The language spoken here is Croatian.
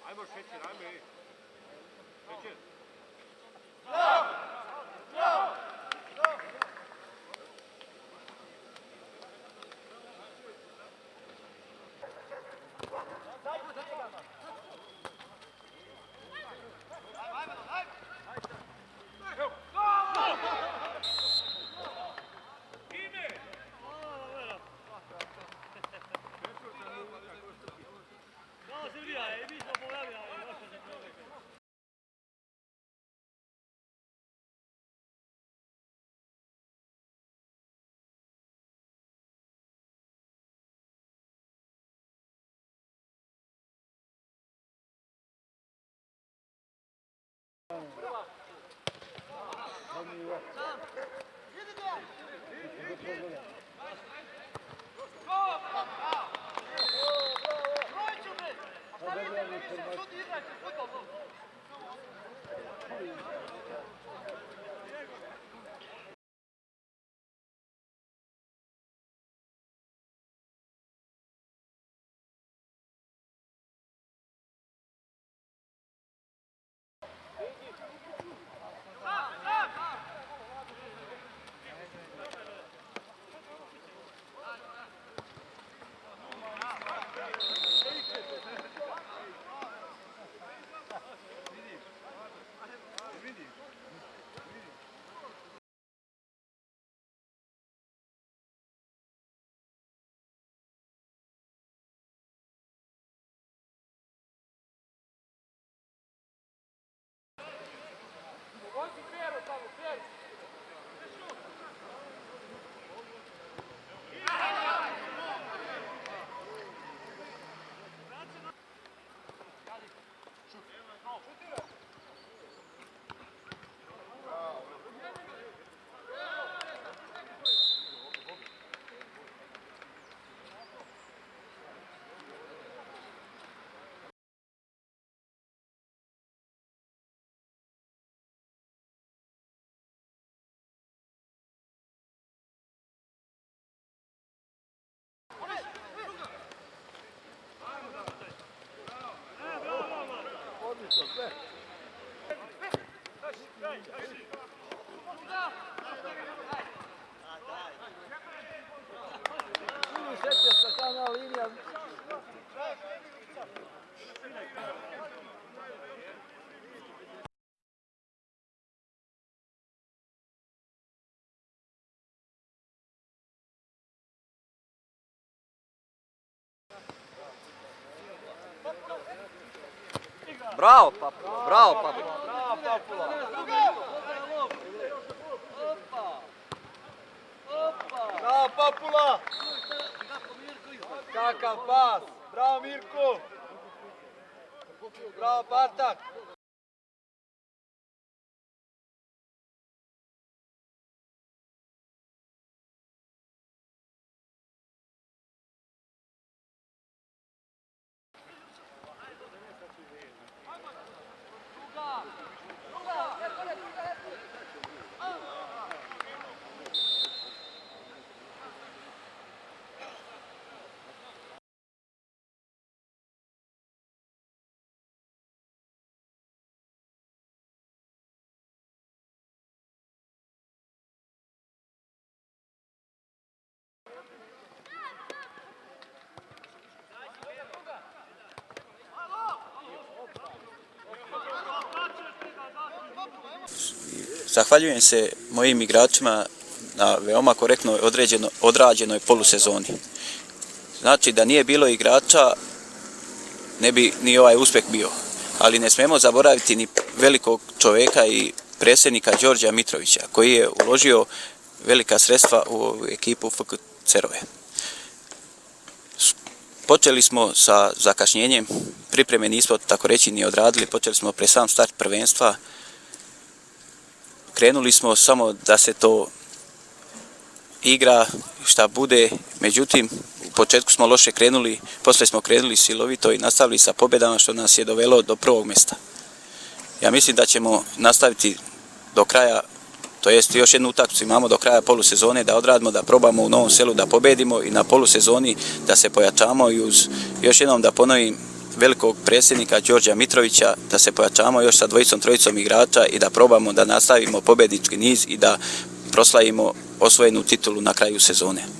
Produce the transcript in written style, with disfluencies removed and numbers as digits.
Ajmo Šećer, ajmo i. Šećer. Bravo Papula, bravo Papula. Bravo Papula. Bravo Papula. Kakav pas. Bravo Mirko. Bravo Bartak. Zahvaljujem se mojim igračima na veoma korektno odrađenoj polusezoni. Znači da nije bilo igrača ne bi ni ovaj uspjeh bio. Ali ne smemo zaboraviti ni velikog čovjeka i predsjednika Đorđa Mitrovića koji je uložio velika sredstva u ekipu FK Cerove. Počeli smo sa zakašnjenjem, pripreme nismo tako reći ni odradili, počeli smo pre sam start prvenstva. Krenuli smo samo da se to igra šta bude, međutim u početku smo loše krenuli, poslije smo krenuli silovito i nastavili sa pobjedama što nas je dovelo do prvog mjesta. Ja mislim da ćemo nastaviti do kraja to jest još jednu utakmicu imamo do kraja polusezone da odradimo, da probamo u Novom Selu da pobedimo i na polusezoni da se pojačamo i uz, još jednom da ponovim, velikog predsjednika Đorđa Mitrovića, da se pojačamo još sa dvojicom, trojicom igrača i da probamo da nastavimo pobednički niz i da proslavimo osvojenu titulu na kraju sezone.